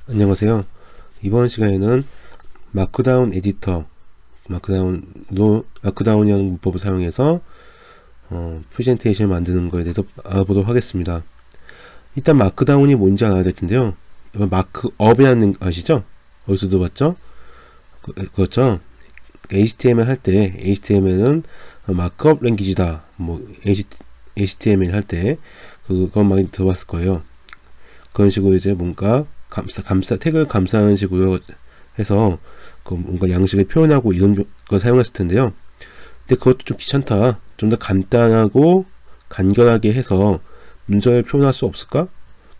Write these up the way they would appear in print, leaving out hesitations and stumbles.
안녕하세요. 이번 시간에는 마크다운 에디터, 마크다운이라는 문법을 사용해서 프레젠테이션을 만드는 거에 대해서 알아보도록 하겠습니다. 일단 마크다운이 뭔지 알아야 될 텐데요. 마크업이라는 거 아시죠? 어디서도 봤죠? 그렇죠. HTML 할 때 HTML은 마크업 랭귀지다. HTML 할 때 그건 많이 들어봤을 거예요. 그런 식으로 이제 뭔가 태그를 감싸는 식으로 해서 뭔가 양식을 표현하고 이런 걸 사용했을 텐데요. 근데 그것도 좀 귀찮다. 좀 더 간단하고 간결하게 해서 문서를 표현할 수 없을까?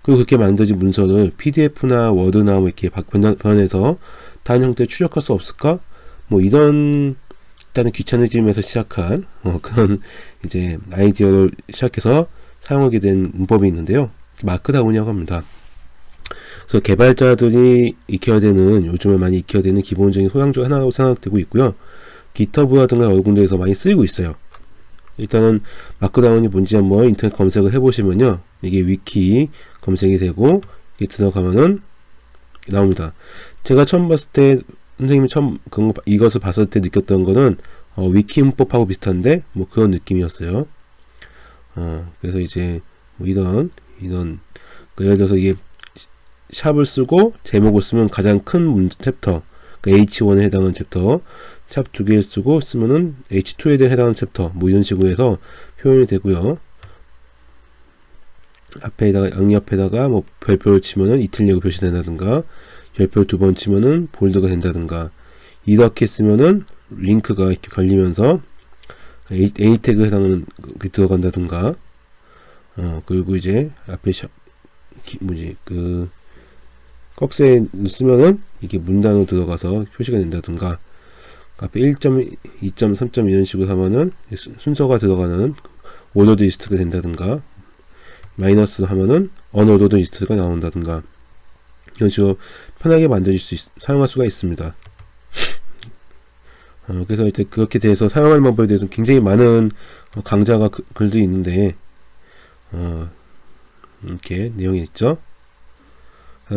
그리고 그렇게 만들어진 문서를 PDF나 워드나 이렇게 변환해서 다른 형태로 출력할 수 없을까? 이런 일단은 귀차니즘에서 시작한 그런 이제 아이디어로 시작해서 사용하게 된 문법이 있는데요. 마크다운이라고 합니다. 그래서 개발자들이 익혀야 되는, 요즘에 많이 익혀야 되는 기본적인 소양 중 하나로 생각되고 있고요. 깃허브라든가 여러 군데에서 많이 쓰이고 있어요. 일단은 마크다운이 뭔지 한번 인터넷 검색을 해보시면요, 이게 위키 검색이 되고 이게 들어가면은 나옵니다. 제가 처음 봤을 때, 선생님이 처음 이것을 봤을 때 느꼈던 거는 위키 문법하고 비슷한데 그런 느낌이었어요. 그래서 이제 이런 예를 들어서 이게 샵을 쓰고 제목을 쓰면 가장 큰 챕터, 그러니까 H1에 해당하는 챕터, 샵 두 개를 쓰고 쓰면은 H2에 해당하는 챕터, 이런 식으로 해서 표현이 되고요. 양옆에다가 별표를 치면은 이틀리고 표시된다든가, 별표를 두 번 치면은 볼드가 된다든가, 이렇게 쓰면은 링크가 이렇게 걸리면서 A 태그 해당하는 게 들어간다든가, 그리고 이제 앞에 꺽쇠 쓰면은 이게 문단으로 들어가서 표시가 된다든가, 앞에 1점, 2점, 3점 이런 식으로 하면은 순서가 들어가는 오더드 리스트가 된다든가, 마이너스 하면은 언오더드 리스트가 나온다든가, 이런 식으로 편하게 사용할 수가 있습니다. 그래서 이제 그렇게 돼서 사용하는 방법에 대해서 굉장히 많은 강좌가 글도 있는데, 이렇게 내용이 있죠.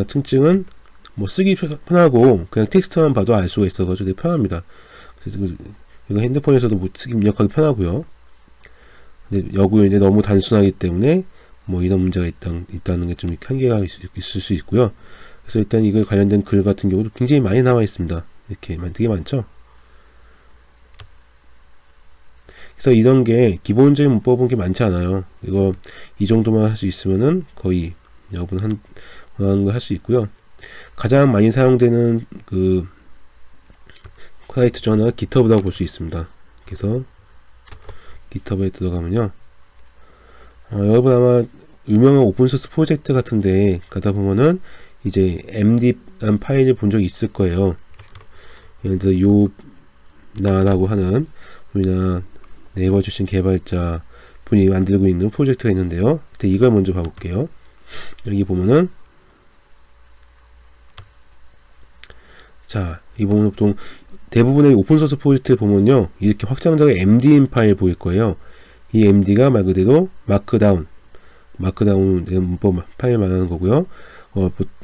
특징은 쓰기 편하고 그냥 텍스트만 봐도 알 수가 있어가지고 되게 편합니다. 그래서 이거 핸드폰에서도 쓰기 입력하기 편하고요. 근데 여구에 이제 너무 단순하기 때문에 이런 문제가 있다는 게 좀 한계가 있을 수 있고요. 그래서 일단 이거 관련된 글 같은 경우도 굉장히 많이 나와 있습니다. 이렇게 되게 많죠. 그래서 이런 게 기본적인 문법은 게 많지 않아요. 이거 이 정도만 할 수 있으면은 거의 여러분 원하는 거 할 수 있고요. 가장 많이 사용되는 사이트 중 하나가 깃허브라고 볼 수 있습니다. 그래서 깃허브에 들어가면요, 여러분 아마 유명한 오픈소스 프로젝트 같은데 가다 보면은 이제 md라는 파일을 본 적이 있을 거예요. 예를 들어 요나라고 하는 우리나라 네이버 출신 개발자 분이 만들고 있는 프로젝트가 있는데요. 이걸 먼저 봐볼게요. 여기 보면은, 자, 이 보면 보통 대부분의 오픈소스 프로젝트 보면요, 이렇게 확장자가 MD인 파일 보일 거예요. 이 MD가 말 그대로 마크다운 문법 파일 말하는 거고요.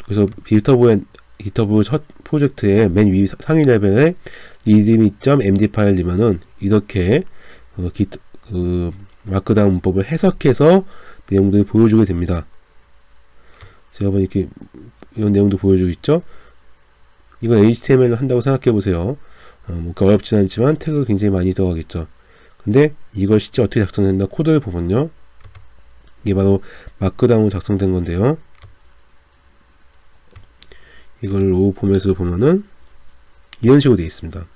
그래서 깃허브 첫 프로젝트의 맨 위 상위 레벨에 readme.md 파일이면은 이렇게 마크다운 문법을 해석해서 내용들을 보여주게 됩니다. 제가 보니 이렇게 이런 내용도 보여주고 있죠. 이건 HTML을 한다고 생각해 보세요. 어렵진 않지만 태그가 굉장히 많이 들어가겠죠. 근데 이걸 실제 어떻게 작성된다 코드를 보면요, 이게 바로 마크다운으로 작성된 건데요. 이걸 로우 포맷으로 보면은 이런 식으로 되어 있습니다.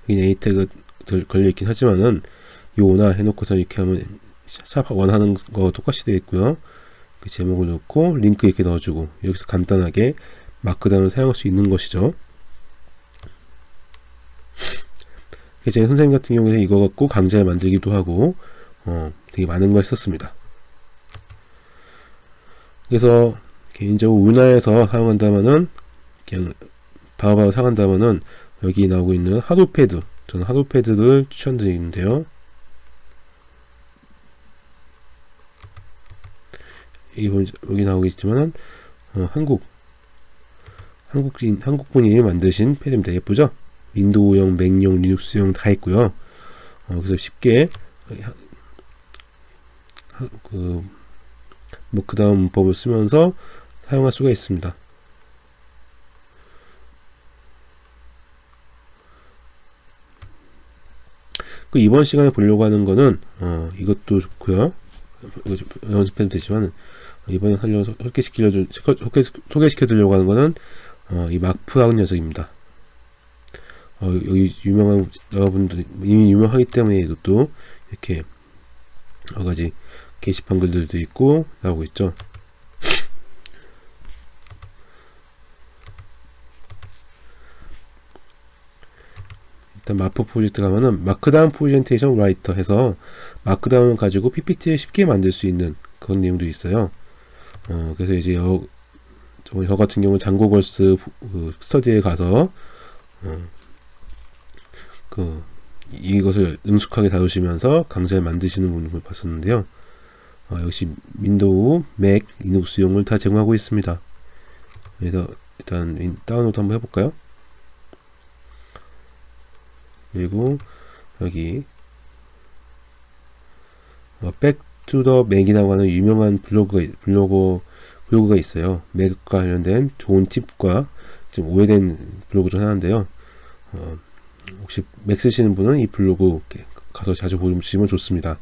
여기 A 태그 걸려 있긴 하지만은 요나 해놓고서 이렇게 하면 샵 원하는 거 똑같이 되어 있고요. 그 제목을 넣고 링크 이렇게 넣어주고 여기서 간단하게 마크다운을 사용할 수 있는 것이죠. 제 선생님 같은 경우에는 이거 갖고 강좌를 만들기도 하고 되게 많은 걸 했었습니다. 그래서 개인적으로 우리나라에서 사용한다면은 그냥 바로바로 사용한다면은 여기 나오고 있는 하도패드, 저는 하도패드를 추천드리는데요. 여기 나오겠지만 한국 한국분이 만드신 패드입니다. 예쁘죠? 윈도우용, 맥용, 리눅스용 다 있고요. 그래서 쉽게 그 마크다운 문법을 쓰면서 사용할 수가 있습니다. 그 이번 시간에 보려고 하는 거는 이것도 좋고요. 연습해도 되지만 이번에 소개시켜 드리려고 하는 거는 이 마크다운 녀석입니다. 여기 유명한 여러분들 이미 유명하기 때문에 이것도 이렇게 여러 가지 게시판 글들도 있고 나오고 있죠. 일단 마프 프로젝트 가면은 마크다운 프레젠테이션 라이터 해서 마크다운을 가지고 PPT를 쉽게 만들 수 있는 그런 내용도 있어요. 그래서 이제 저 같은 경우 장고걸스 스터디에 가서 이것을 능숙하게 다루시면서 강좌를 만드시는 분을 봤었는데요. 역시 윈도우, 맥, 리눅스용을 다 제공하고 있습니다. 그래서 일단 다운로드 한번 해볼까요? 그리고 여기 백투더 맥이라고 하는 유명한 블로그가 있어요. 맥과 관련된 좋은 팁과 좀 오래된 블로그 중 하나인데요. 혹시 맥 쓰시는 분은 이 블로그 가서 자주 보시면 좋습니다.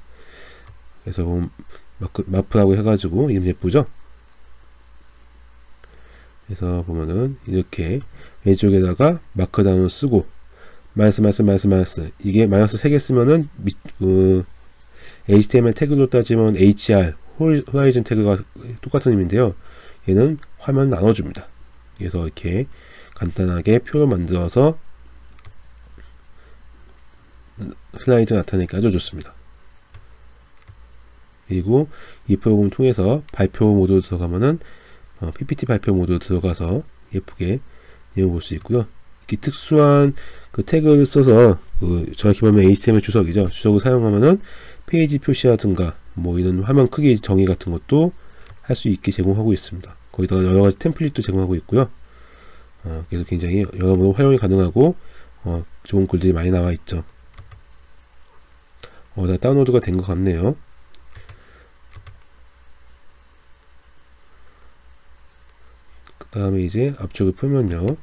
그래서 보면 마프라고 해가지고 이름 예쁘죠? 그래서 보면은 이렇게 왼쪽에다가 마크다운을 쓰고 마이너스 이게 마이너스 3개 쓰면은 HTML 태그로 따지면 HR 호라이즌 태그가 똑같은 의미인데요. 얘는 화면 나눠줍니다. 그래서 이렇게 간단하게 표를 만들어서 슬라이드 나타내기 아주 좋습니다. 그리고 이 프로그램을 통해서 발표 모드로 들어가면은 PPT 발표 모드로 들어가서 예쁘게 내용 볼 수 있고요. 이렇게 특수한 그 태그를 써서 정확히 보면 HTML 주석이죠. 주석을 사용하면은 페이지 표시라든가 뭐 이런 화면 크기 정의 같은 것도 할 수 있게 제공하고 있습니다. 거기다가 여러 가지 템플릿도 제공하고 있고요. 그래서 굉장히 여러모로 활용이 가능하고 좋은 글들이 많이 나와 있죠. 다 다운로드가 된 것 같네요. 그 다음에 이제 앞쪽을 풀면요.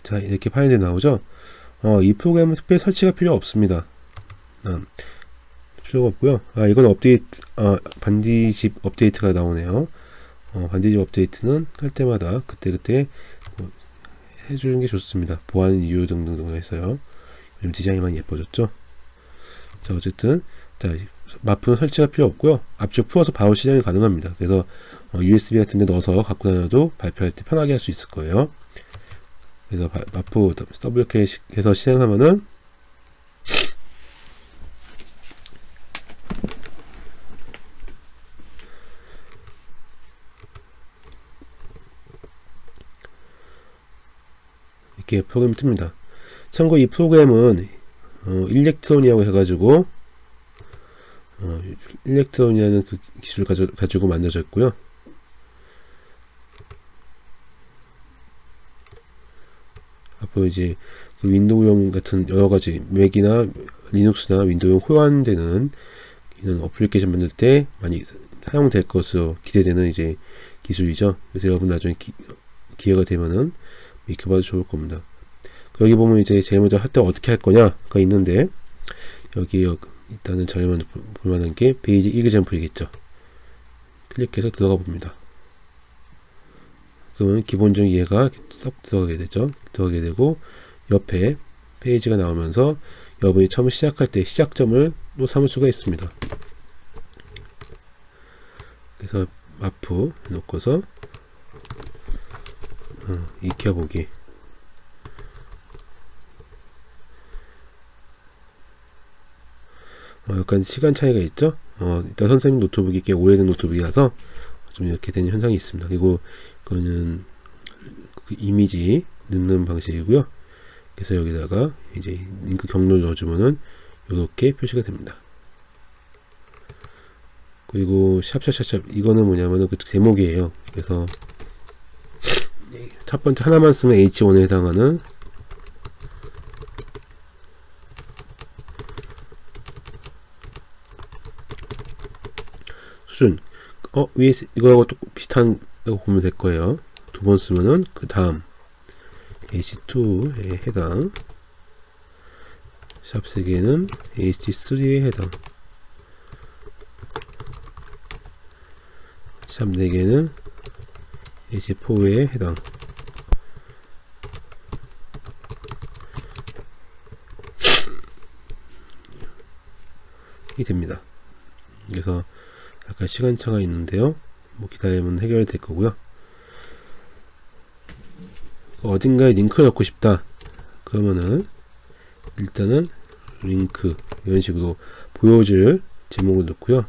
자, 이렇게 파일이 나오죠. 이 프로그램은 특별히 설치가 필요 없습니다. 필요가 없고요. 이건 업데이트, 반디집 업데이트가 나오네요. 반디집 업데이트는 할 때마다 그때그때 해주는 게 좋습니다. 보안 이유 등등 해서요. 요즘 디자인이 많이 예뻐졌죠. 자, 어쨌든 마프는 설치가 필요 없고요. 앞쪽 풀어서 바로 실행이 가능합니다. 그래서 USB 같은 데 넣어서 갖고 다녀도 발표할 때 편하게 할 수 있을 거예요. 그래서 마프 더블 클릭 해서 실행하면은 이렇게 프로그램이 뜹니다. 참고 이 프로그램은 일렉트로니아고 해가지고 일렉트로니아는 그 기술을 가지고 만들어졌고요. 앞으로 이제 그 윈도우용 같은 여러가지 맥이나 리눅스나 윈도우용 호환되는 이런 어플리케이션 만들 때 많이 사용될 것으로 기대되는 이제 기술이죠. 그래서 여러분 나중에 기회가 되면은 익혀봐도 좋을 겁니다. 여기 보면 이제 제일 먼저 할 때 어떻게 할 거냐가 있는데 여기 일단은 저희 먼저 볼만한 게 페이지 이그젬플이겠죠. 클릭해서 들어가 봅니다. 그러면 기본적인 이해가 쏙 들어가게 되죠. 들어가게 되고 옆에 페이지가 나오면서 여러분이 처음 시작할 때 시작점을 또 삼을 수가 있습니다. 그래서 마프 해놓고서 익혀보기. 약간 시간 차이가 있죠. 일단 선생님 노트북이 꽤 오래된 노트북이라서 좀 이렇게 되는 현상이 있습니다. 그리고 그거는 그 이미지 넣는 방식이고요. 그래서 여기다가 이제 링크 경로를 넣어주면은 이렇게 표시가 됩니다. 그리고 샵샵샵샵 이거는 뭐냐면은 그 제목이에요. 그래서 첫 번째 하나만 쓰면 H1에 해당하는 수준. 위에 이거하고 또 비슷하다고 보면 될 거예요. 두 번 쓰면은 그 다음 H2에 해당, 샵 3개는 H3에 해당, 샵 4개는 H4에 해당. 이 됩니다. 그래서 약간 시간차가 있는데요. 뭐 기다리면 해결될 거고요. 어딘가에 링크를 넣고 싶다. 그러면은 일단은 링크 이런 식으로 보여줄 제목을 넣고요.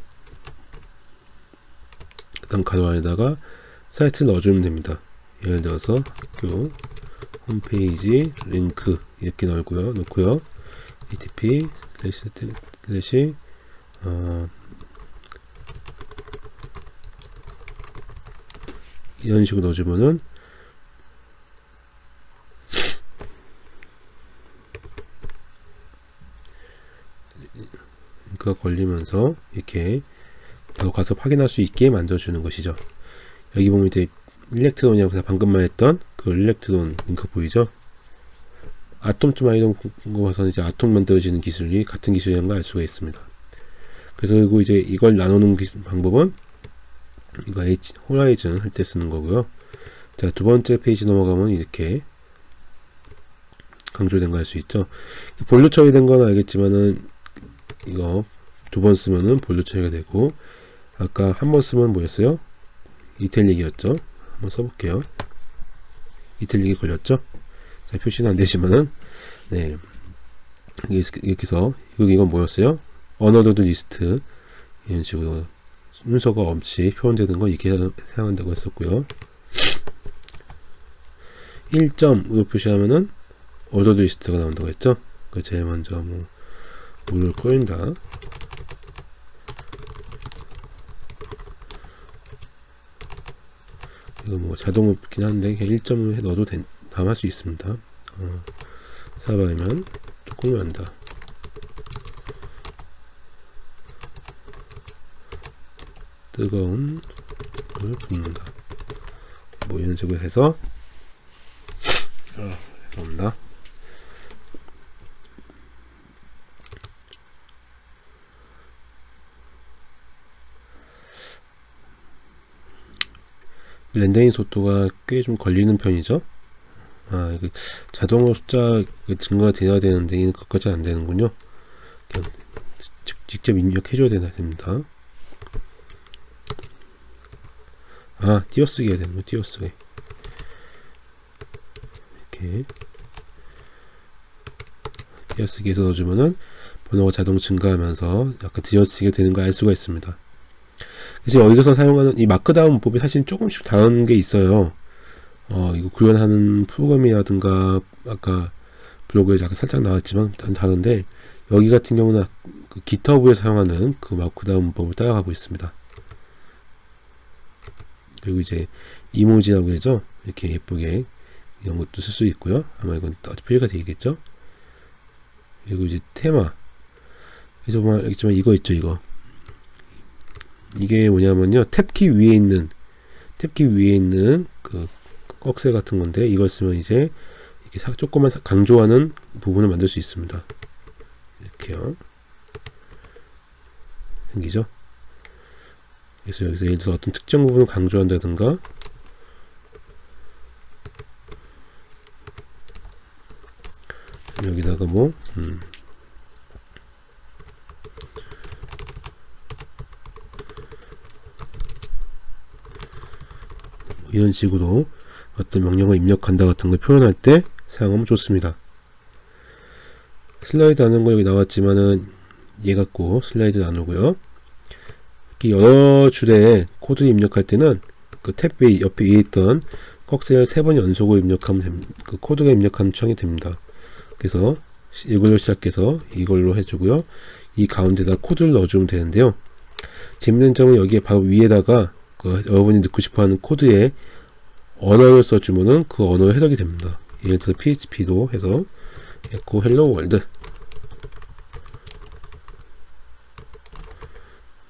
그 다음 가로 안에다가 사이트를 넣어주면 됩니다. 예를 들어서 학교 홈페이지 링크 이렇게 넣고요. http 이런 식으로 넣어주면은 링크가 걸리면서 이렇게 바로 가서 확인할 수 있게 만들어주는 것이죠. 여기 보면 이제 일렉트론이라고 방금 말했던 그 일렉트론 링크 보이죠? 아톰2 마이너는 거 봐서 이제 아톰 만들어지는 기술이 같은 기술이라는 걸 알 수가 있습니다. 그래서 그리고 이제 이걸 나누는 방법은 이거 호라이즌 할 때 쓰는 거고요. 자, 두 번째 페이지 넘어가면 이렇게 강조된 거 할 수 있죠. 본류 처리된 건 알겠지만은 이거 두 번 쓰면은 본류 처리가 되고, 아까 한 번 쓰면 뭐였어요? 이탈릭이었죠. 한번 써볼게요. 이탈릭이 걸렸죠. 자, 표시는 안 되지만은 네, 여기서 이건 뭐였어요? 언어드 리스트 이런 식으로 순서가 없이 표현되는 거 이렇게 사용한다고 했었고요. 1점으로 표시하면은 ordered list가 나온다고 했죠. 그 제일 먼저 물을 꼬인다. 이거 뭐 자동으로 붙긴 한데 1점을 넣어도 담을 수 있습니다. 사바이면 또 꾸며한다. 뜨거운 물을 붓는다. 뭐 이런 식으로 해서 죄송합니다. 렌더링 속도가 꽤 좀 걸리는 편이죠. 이거 자동으로 숫자 증가가 돼야 되는데 이는 그것까지 안 되는군요. 그냥 직접 입력해줘야 됩니다. 띄어쓰기 해야 되는 거, 띄어쓰기. 이렇게 띄어쓰기해서 넣어주면은 번호가 자동 증가하면서 약간 띄어쓰기가 되는 걸 알 수가 있습니다. 그래서 여기서 사용하는 이 마크다운 문법이 사실 조금씩 다른 게 있어요. 이거 구현하는 프로그램이라든가 아까 블로그에 약간 살짝 나왔지만 다른데, 여기 같은 경우는 그 GitHub에 사용하는 그 마크다운 문법을 따라가고 있습니다. 그리고 이제 이모지라고 해서 이렇게 예쁘게 이런 것도 쓸 수 있고요. 아마 이건 표시가 되겠죠. 그리고 이제 테마. 그래서 뭐 알겠지만 이거 있죠, 이거. 이게 뭐냐면요, 탭키 위에 있는 그 꺽쇠 같은 건데, 이걸 쓰면 이제 이렇게 조금만 강조하는 부분을 만들 수 있습니다. 이렇게요. 생기죠? 그래서 여기서 예를 들어서 어떤 특정 부분을 강조한다든가, 여기다가 이런 식으로 어떤 명령을 입력한다 같은 걸 표현할 때 사용하면 좋습니다. 슬라이드 하는 거 여기 나왔지만은 얘 갖고 슬라이드 나누고요. 여러 줄의 코드를 입력할 때는 그 탭 위에 옆에 위에 있던 꺽쇠를 3번 연속으로 입력하면 그 코드가 입력하는 창이 됩니다. 그래서 이걸로 시작해서 이걸로 해주고요. 이 가운데다 코드를 넣어주면 되는데요. 재밌는 점은 여기에 바로 위에다가 그 여러분이 넣고 싶어하는 코드에 언어를 써주면은 그 언어 해석이 됩니다. 예를 들어서 PHP도 해서 에코 헬로 월드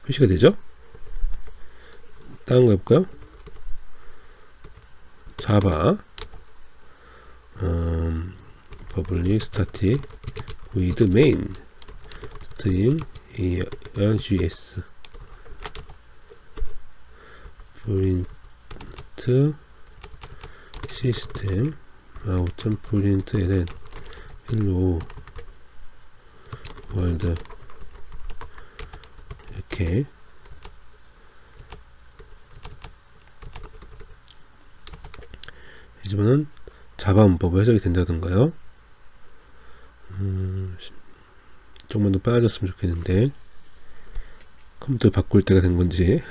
표시가 되죠? 다른 거 해볼까요? 자바 public static with main string args print system out print ln hello world 이렇게 해주면은 자바 문법으로 해석이 된다던가요. 조금만 더 빨라졌으면 좋겠는데 컴퓨터를 바꿀 때가 된 건지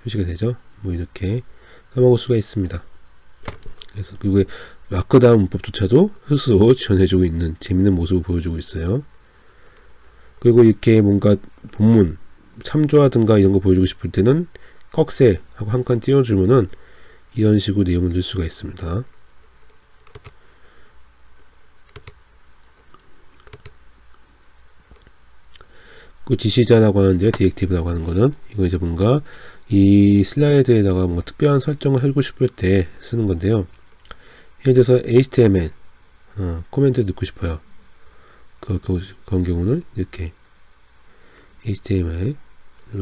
표시가 되죠. 뭐 이렇게 써먹을 수가 있습니다. 그래서 그리고 마크다운 문법조차도 스스로 지원해주고 있는 재밌는 모습을 보여주고 있어요. 그리고 이렇게 뭔가 본문 참조하든가 이런 거 보여주고 싶을 때는 꺽쇠 하고 한 칸 띄워주면은 이런 식으로 내용을 넣을 수가 있습니다. 그 지시자라고 하는데요. 디렉티브라고 하는 거는 이거 이제 뭔가 이 슬라이드에다가 뭔가 특별한 설정을 하고 싶을 때 쓰는 건데요. 예를 들어서 HTML 코멘트 넣고 싶어요. 그런 경우는 이렇게 HTML로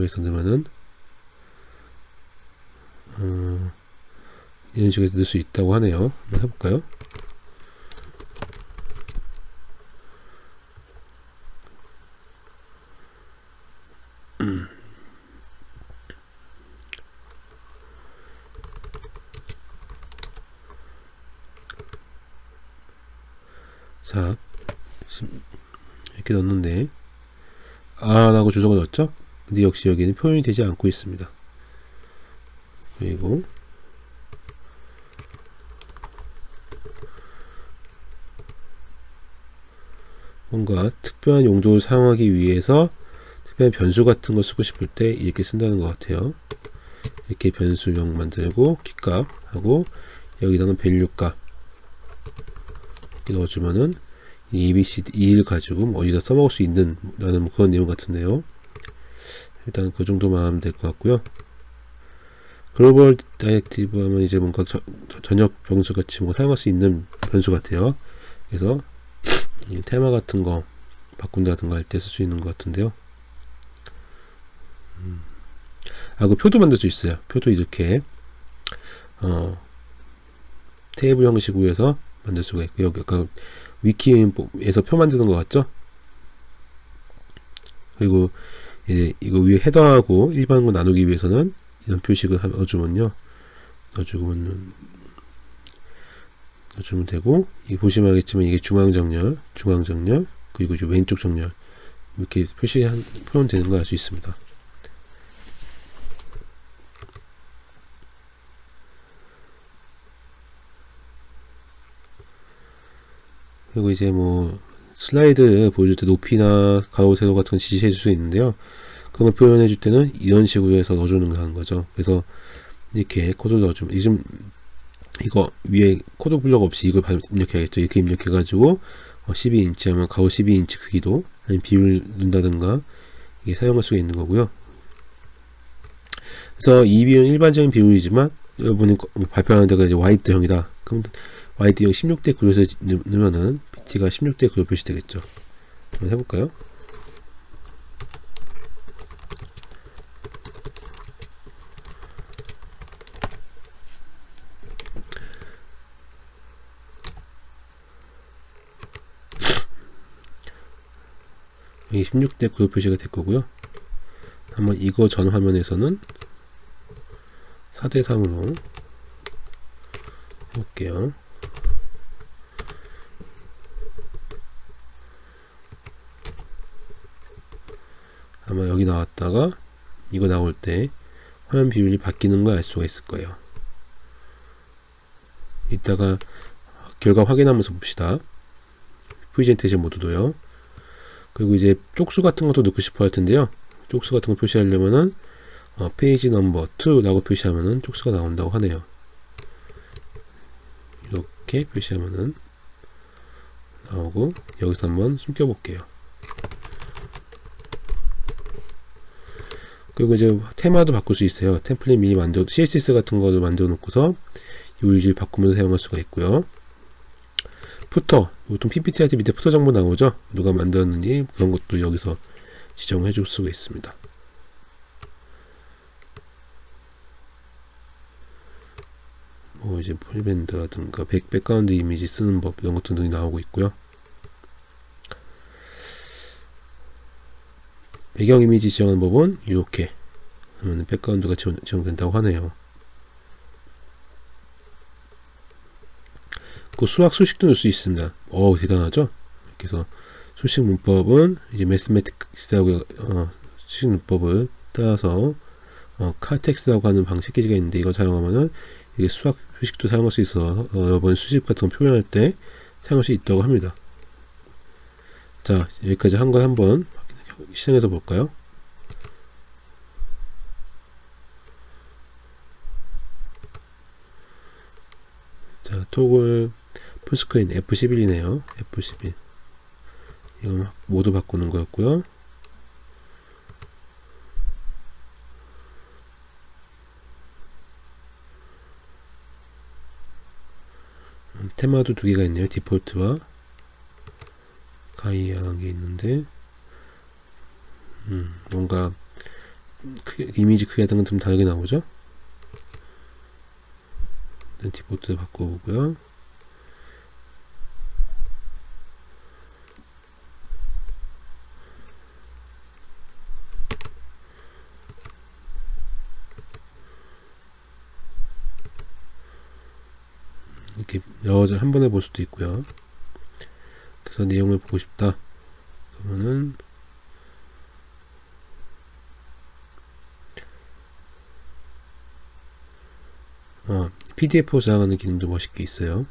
해서 넣으면은 이런 식으로 넣을 수 있다고 하네요. 한번 해볼까요? 자, 이렇게 넣었는데 라고 조정을 넣었죠? 근데 역시 여기는 표현이 되지 않고 있습니다. 그리고 뭔가 특별한 용도를 사용하기 위해서 특별한 변수 같은 거 쓰고 싶을 때 이렇게 쓴다는 것 같아요. 이렇게 변수형 만들고 키값 하고 여기다는 밸류값 이렇게 넣어주면은 이 ABCD 2를 가지고 어디다 써먹을 수 있는 라는 그런 내용 같은데요. 일단 그 정도만 하면 될 것 같고요. 글로벌 다이렉티브 하면 이제 뭔가 전역 변수 같이 뭐 사용할 수 있는 변수 같아요. 그래서 이 테마 같은 거 바꾼다든가 할 때 쓸 수 있는 것 같은데요. 그 표도 만들 수 있어요. 표도 이렇게 테이블 형식으로 해서 만들 수가 있고요. 약간 위키에서 표 만드는 것 같죠? 그리고 이제 이거 위에 헤더하고 일반으로 나누기 위해서는 이런 표식을 넣어주면 되고, 이 보시면 알겠지만 이게 중앙 정렬, 그리고 이제 왼쪽 정렬 이렇게 표현되는 걸 알 수 있습니다. 그리고 이제 뭐 슬라이드 보여줄 때 높이나 가로 세로 같은 거 지시해 줄 수 있는데요. 그런 걸 표현해 줄 때는 이런 식으로 해서 넣어주는 거죠. 그래서 이렇게 코드를 넣어주면 지금 이거 위에 코드 블럭 없이 이걸 입력해야겠죠. 이렇게 입력해 가지고 12인치 하면 가로 12인치 크기도 아니면 비율 넣는다든가 이게 사용할 수가 있는 거고요. 그래서 이 비율은 일반적인 비율이지만 여러분이 발표하는 데가 이제 와이드형이다. 그럼 와이드형 16대 9에서 넣으면은 BT가 16대 9로 표시되겠죠. 한번 해볼까요? 여기 16대 9로 표시가 될 거고요. 한번 이거 전 화면에서는 4대 3으로 해볼게요. 아마 여기 나왔다가 이거 나올 때 화면 비율이 바뀌는 걸 알 수가 있을 거예요. 이따가 결과 확인하면서 봅시다. 프레젠테이션 모드도요. 그리고 이제 쪽수 같은 것도 넣고 싶어 할 텐데요. 쪽수 같은 거 표시하려면은 페이지 넘버 2라고 표시하면은 쪽수가 나온다고 하네요. 이렇게 표시하면은 나오고, 여기서 한번 숨겨 볼게요. 그리고 이제 테마도 바꿀 수 있어요. 템플릿 미리 CSS 같은 거를 만들어 놓고서 요 위주를 바꾸면서 사용할 수가 있고요. 푸터, 보통 PPT 할 때 밑에 푸터 정보 나오죠? 누가 만들었는지 그런 것도 여기서 지정해 줄 수가 있습니다. 뭐 이제 폴밴드라든가 백그라운드 이미지 쓰는 법 이런 것들이 나오고 있고요. 배경 이미지 지정하는 법은 이렇게 하면 백그라운드가 지정된다고 하네요. 그 수학 수식도 넣을 수 있습니다. 대단하죠? 그래서 수식 문법은 이제 매스매틱스하고 수식 문법을 따라서 칼텍스라고 하는 방식기지가 있는데, 이걸 사용하면은 이게 수학 수식도 사용할 수 있어 여러분 수식 같은 거 표현할 때 사용할 수 있다고 합니다. 자, 여기까지 한 걸 한번 실행해서 볼까요? 자, 토글 풀스크린 F11이네요. F11. 이건 모두 바꾸는 거였고요. 테마도 두 개가 있네요. 디폴트와 가이아라는 게 있는데, 뭔가 이미지 크기 같은 건 좀 다르게 나오죠? 디폴트 바꿔보고요. 이렇게 여러 한 번에 볼 수도 있고요. 그래서 내용을 보고 싶다 그러면은 PDF로 저장하는 기능도 멋있게 있어요.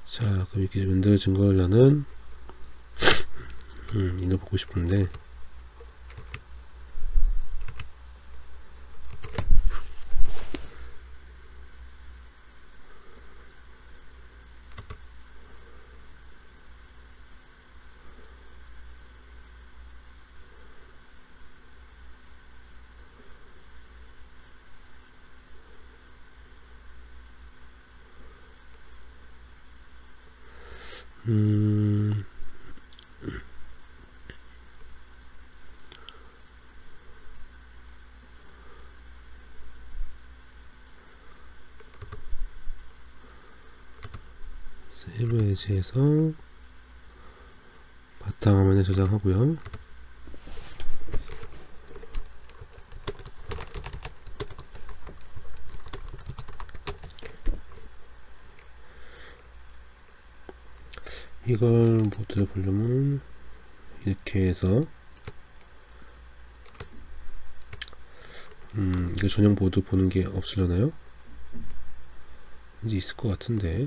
자, 그럼 이렇게 만들어진 걸 나는 이거 보고 싶은데, 세이브 에즈에서 바탕화면에 저장하고요. 이걸 모두 보려면 이렇게 해서 이거 전용 보드 보는 게 없으려나요? 이제 있을 것 같은데.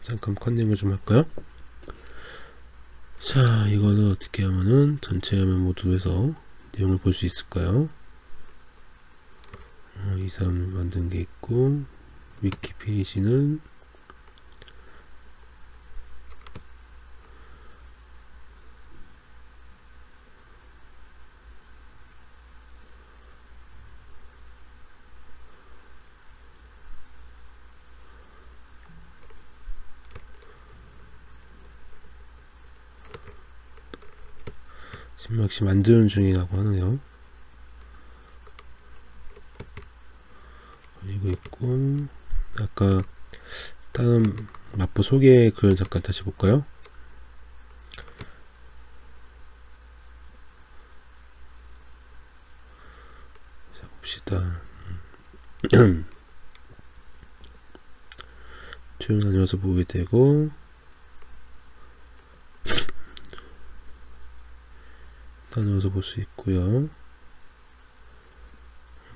잠깐 컨닝을 좀 할까요? 자, 이거는 어떻게 하면은 전체 화면 모드로 해서 내용을 볼 수 있을까요? 2, 3 만든 게 있고, 위키 페이지는 지금 역시 만드는 중이라고 하네요. 그리고 있고, 아까 다른 마포 소개 글 잠깐 다시 볼까요? 자, 봅시다. 쭉 나뉘어서 보게 되고, 나누어서 볼 수 있고요.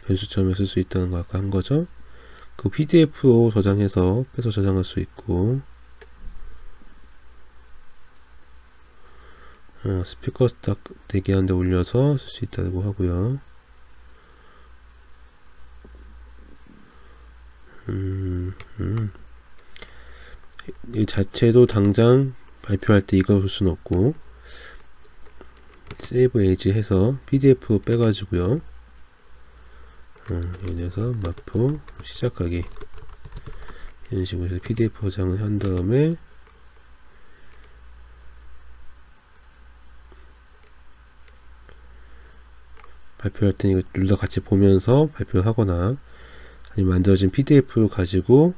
변수점에 쓸 수 있다는 거 아까 한 거죠. 그 PDF로 저장해서 빼서 저장할 수 있고, 스피커 스탁 대기하는데 올려서 쓸 수 있다고 하고요. 이 자체도 당장 발표할 때 이거 볼 수는 없고, 세이브 에이지 해서 PDF로 빼가지고요. 여기서 마포 시작하기 이런 식으로 해서 PDF 저장을 한 다음에 발표할 때 이거 둘 다 같이 보면서 발표를 하거나 아니면 만들어진 PDF를 가지고